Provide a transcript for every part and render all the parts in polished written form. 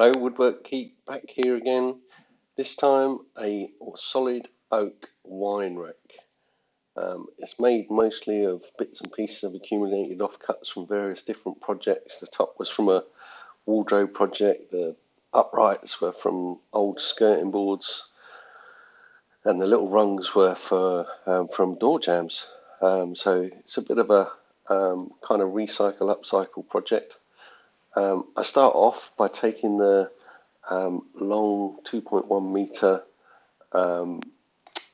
Hello, Woodwork Geek back here again. This time a solid oak wine rack. It's made mostly of bits and pieces of accumulated offcuts from various different projects. The top was from a wardrobe project, the uprights were from old skirting boards, and the little rungs were from door jambs. So it's a bit of a kind of recycle upcycle project. I start off by taking the long 2.1 meter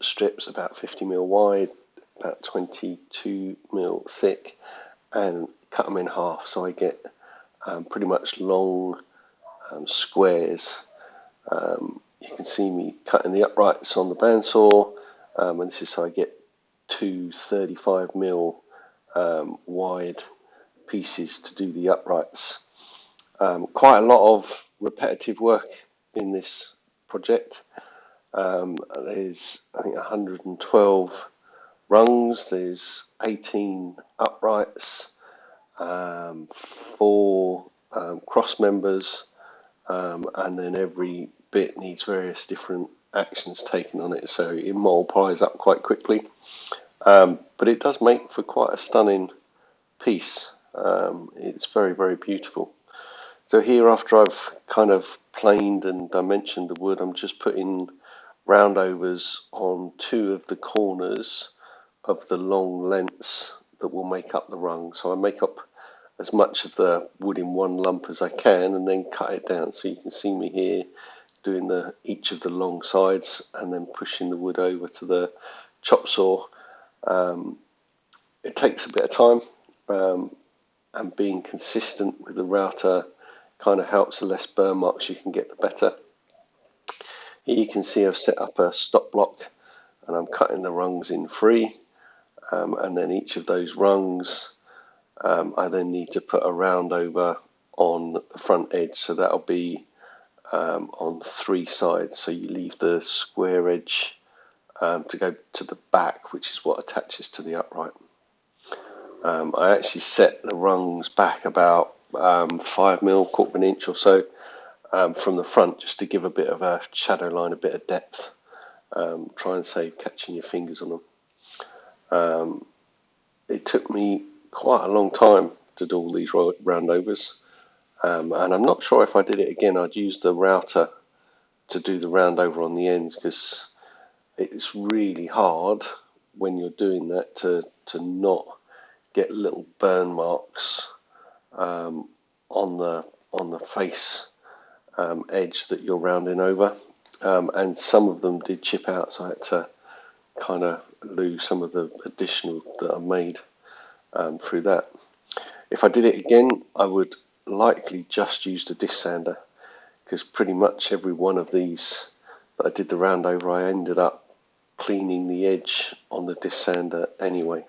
strips, about 50mm wide, about 22mm thick, and cut them in half so I get pretty much long squares. You can see me cutting the uprights on the bandsaw, and this is so I get two 35mm wide pieces to do the uprights. Quite a lot of repetitive work in this project. There's, I think, 112 rungs, there's 18 uprights, 4 cross members, and then every bit needs various different actions taken on it, so it multiplies up quite quickly. But it does make for quite a stunning piece. It's very, very beautiful. So here, after I've kind of planed and dimensioned the wood, I'm just putting roundovers on 2 of the corners of the long lengths that will make up the rung. So I make up as much of the wood in one lump as I can and then cut it down. So you can see me here doing each of the long sides and then pushing the wood over to the chop saw. It takes a bit of time, and being consistent with the router kind of helps. The less burn marks you can get, the better. Here you can see I've set up a stop block and I'm cutting the rungs in 3, and then each of those rungs I then need to put a round over on the front edge, so that'll be on 3 sides, so you leave the square edge to go to the back, which is what attaches to the upright. I actually set the rungs back about 5mm, quarter of an inch or so from the front, just to give a bit of a shadow line, a bit of depth. Try and save catching your fingers on them. It took me quite a long time to do all these roundovers, and I'm not sure if I did it again I'd use the router to do the roundover on the ends, because it's really hard when you're doing that to not get little burn marks on the face edge that you're rounding over, and some of them did chip out, so I had to kind of lose some of the additional that I made through that. If I did it again, I would likely just use the disc sander, because pretty much every one of these that I did the roundover, I ended up cleaning the edge on the disc sander anyway.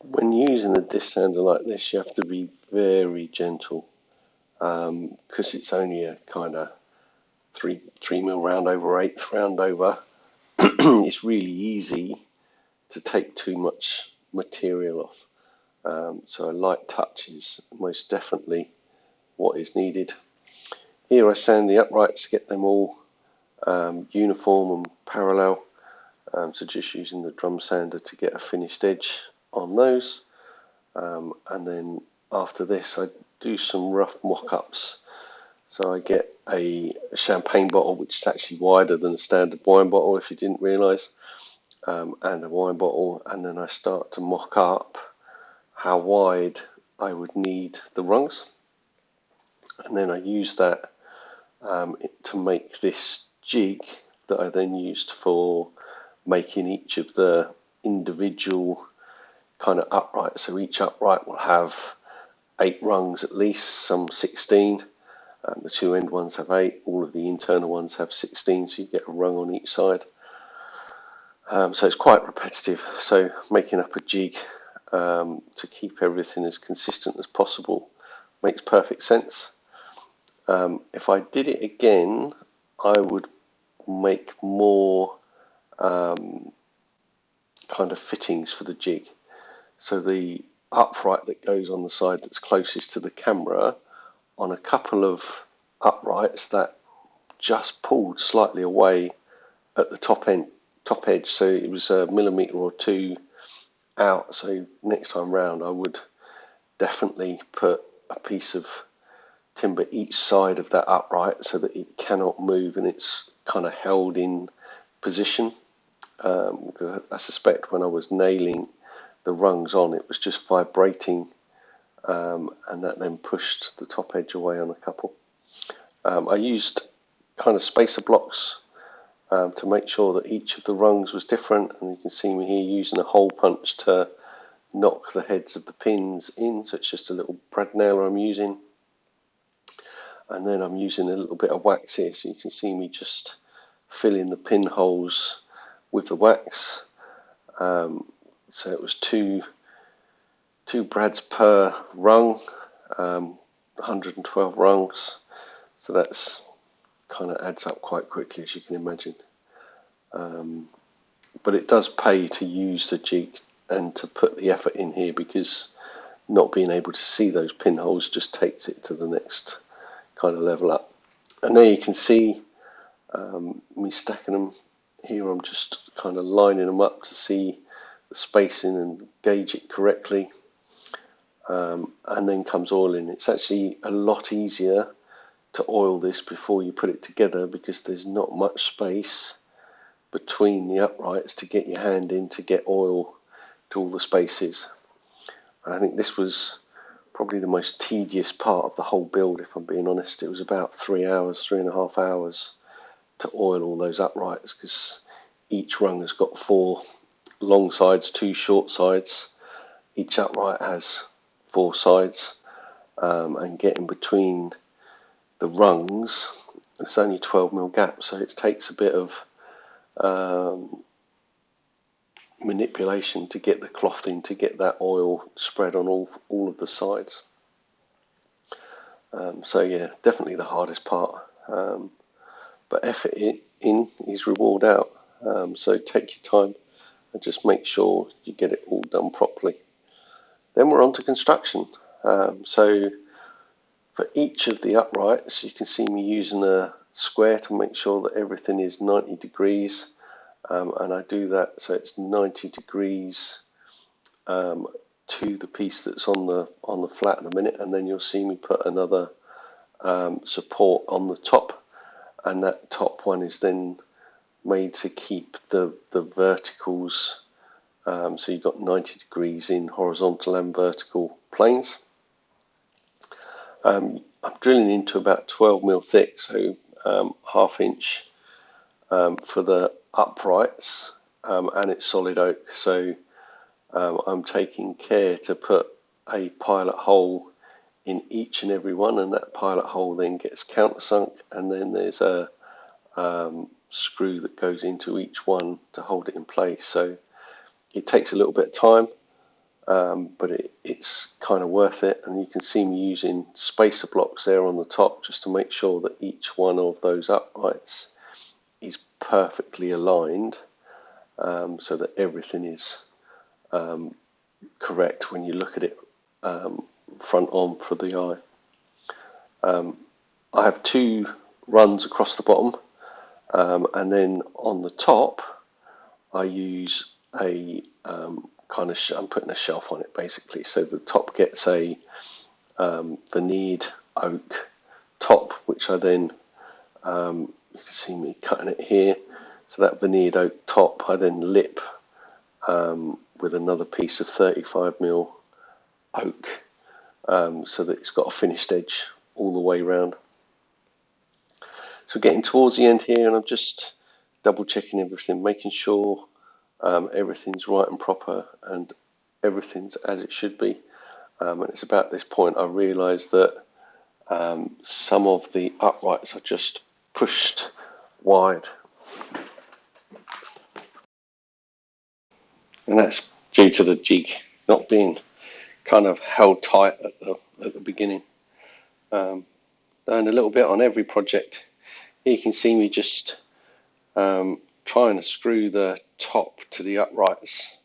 When using the disc sander like this, you have to be very gentle, because it's only a kind of 3mm roundover, 1/8 roundover. It's really easy to take too much material off, so a light touch is most definitely what is needed. Here I sand the uprights, get them all uniform and parallel, so just using the drum sander to get a finished edge on those, and then after this I do some rough mock-ups. So I get a champagne bottle, which is actually wider than a standard wine bottle, if you didn't realise, and a wine bottle, and then I start to mock up how wide I would need the rungs, and then I use that to make this jig that I then used for making each of the individual kind of uprights. So each upright will have 8 rungs at least, some 16. The 2 end ones have 8, all of the internal ones have 16, so you get a rung on each side. So it's quite repetitive, so making up a jig to keep everything as consistent as possible makes perfect sense. If I did it again, I would make more kind of fittings for the jig. So the upright that goes on the side that's closest to the camera on a couple of uprights that just pulled slightly away at the top edge, so it was a millimetre or two out. So next time round I would definitely put a piece of timber each side of that upright so that it cannot move and it's kind of held in position, because I suspect when I was nailing the rungs on it was just vibrating, and that then pushed the top edge away on a couple. I used kind of spacer blocks to make sure that each of the rungs was different, and you can see me here using a hole punch to knock the heads of the pins in, so it's just a little brad nailer I'm using, and then I'm using a little bit of wax here, so you can see me just filling the pinholes with the wax. So it was two brads per rung, 112 rungs, so that's kind of adds up quite quickly, as you can imagine. But it does pay to use the jig and to put the effort in here, because not being able to see those pinholes just takes it to the next kind of level up. And there you can see me stacking them here. I'm just kind of lining them up to see the spacing and gauge it correctly, and then comes oiling. It's actually a lot easier to oil this before you put it together, because there's not much space between the uprights to get your hand in to get oil to all the spaces. And I think this was probably the most tedious part of the whole build, if I'm being honest. It was about 3 hours, 3.5 hours to oil all those uprights, because each rung has got 4 long sides, 2 short sides. Each upright has 4 sides, and getting between the rungs, it's only 12mm gap, so it takes a bit of manipulation to get the cloth in, to get that oil spread on all of the sides. So yeah, definitely the hardest part, but effort in is reward out. So take your time and just make sure you get it all done properly. Then we're on to construction. So for each of the uprights, you can see me using a square to make sure that everything is 90 degrees, and I do that so it's 90 degrees to the piece that's on the flat at the minute, and then you'll see me put another support on the top, and that top one is then made to keep the verticals, so you've got 90 degrees in horizontal and vertical planes. I'm drilling into about 12mm thick, so 1/2 inch for the uprights, and it's solid oak, so I'm taking care to put a pilot hole in each and every one, and that pilot hole then gets countersunk, and then there's a screw that goes into each one to hold it in place. So it takes a little bit of time, but it's kind of worth it. And you can see me using spacer blocks there on the top just to make sure that each one of those uprights is perfectly aligned, so that everything is correct when you look at it front on for the eye. I have 2 runs across the bottom, and then on the top I use a kind of I'm putting a shelf on it basically, so the top gets a veneered oak top, which I then you can see me cutting it here, so that veneered oak top I then lip with another piece of 35mm oak, so that it's got a finished edge all the way round. So getting towards the end here, and I'm just double checking everything, making sure everything's right and proper and everything's as it should be. And it's about this point I realised that some of the uprights are just pushed wide, and that's due to the jig not being kind of held tight at the beginning. And a little bit on every project. Here you can see me just trying to screw the top to the uprights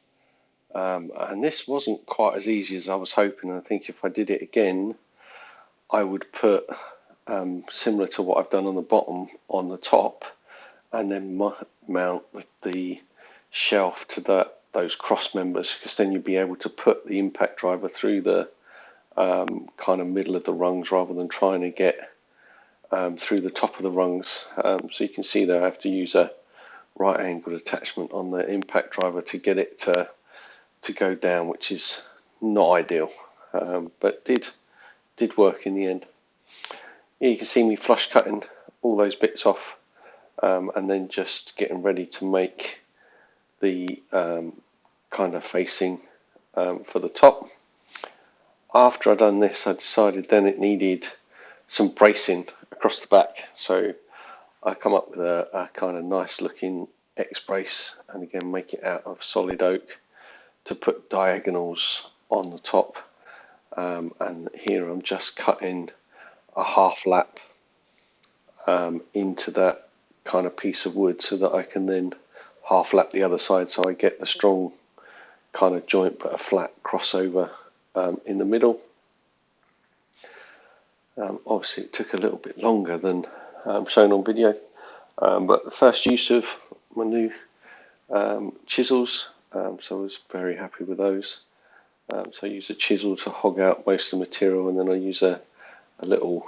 And this wasn't quite as easy as I was hoping. I think if I did it again, I would put similar to what I've done on the bottom on the top, and then mount the shelf to those cross members, because then you'd be able to put the impact driver through the kind of middle of the rungs rather than trying to get through the top of the rungs. So you can see there I have to use a right angled attachment on the impact driver to get it to go down, which is not ideal, but did work in the end. Here you can see me flush cutting all those bits off, and then just getting ready to make the kind of facing for the top. After I'd done this, I decided then it needed some bracing across the back, so I come up with a kind of nice looking X brace, and again make it out of solid oak to put diagonals on the top. And here I'm just cutting a half lap into that kind of piece of wood, so that I can then half lap the other side, so I get the strong kind of joint but a flat crossover in the middle. Obviously it took a little bit longer than shown on video, but the first use of my new chisels, so I was very happy with those. So I use a chisel to hog out most of the material, and then I use a little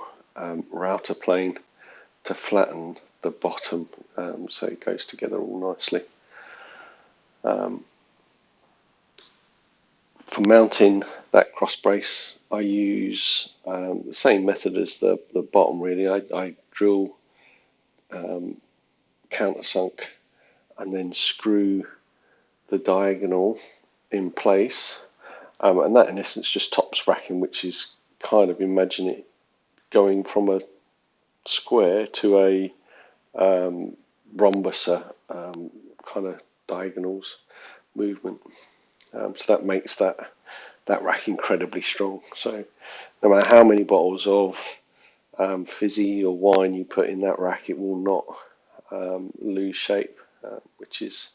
router plane to flatten the bottom, so it goes together all nicely. For mounting that cross brace, I use the same method as the bottom really. I drill countersunk and then screw the diagonal in place, and that in essence just tops racking, which is kind of, imagine it going from a square to a rhombus, kind of diagonals movement. So that makes that rack incredibly strong. So no matter how many bottles of fizzy or wine you put in that rack, it will not lose shape, which is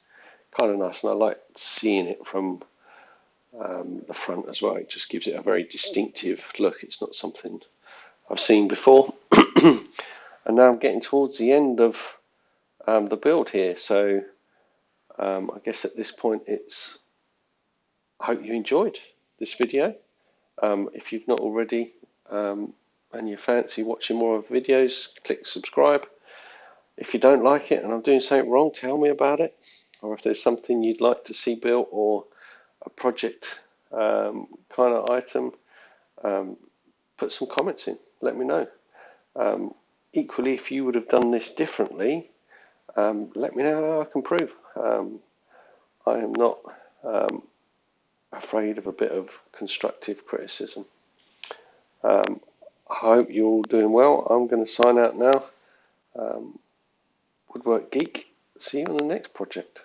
kind of nice. And I like seeing it from the front as well. It just gives it a very distinctive look. It's not something I've seen before. And now I'm getting towards the end of the build here, so I guess at this point I hope you enjoyed this video. If you've not already, and you fancy watching more of videos, click subscribe. If you don't like it and I'm doing something wrong, tell me about it. Or if there's something you'd like to see built, or a project kind of item, put some comments in, let me know. Equally, if you would have done this differently, let me know how I can improve. I am not afraid of a bit of constructive criticism. I hope you're all doing well. I'm going to sign out now. Woodwork Geek. See you on the next project.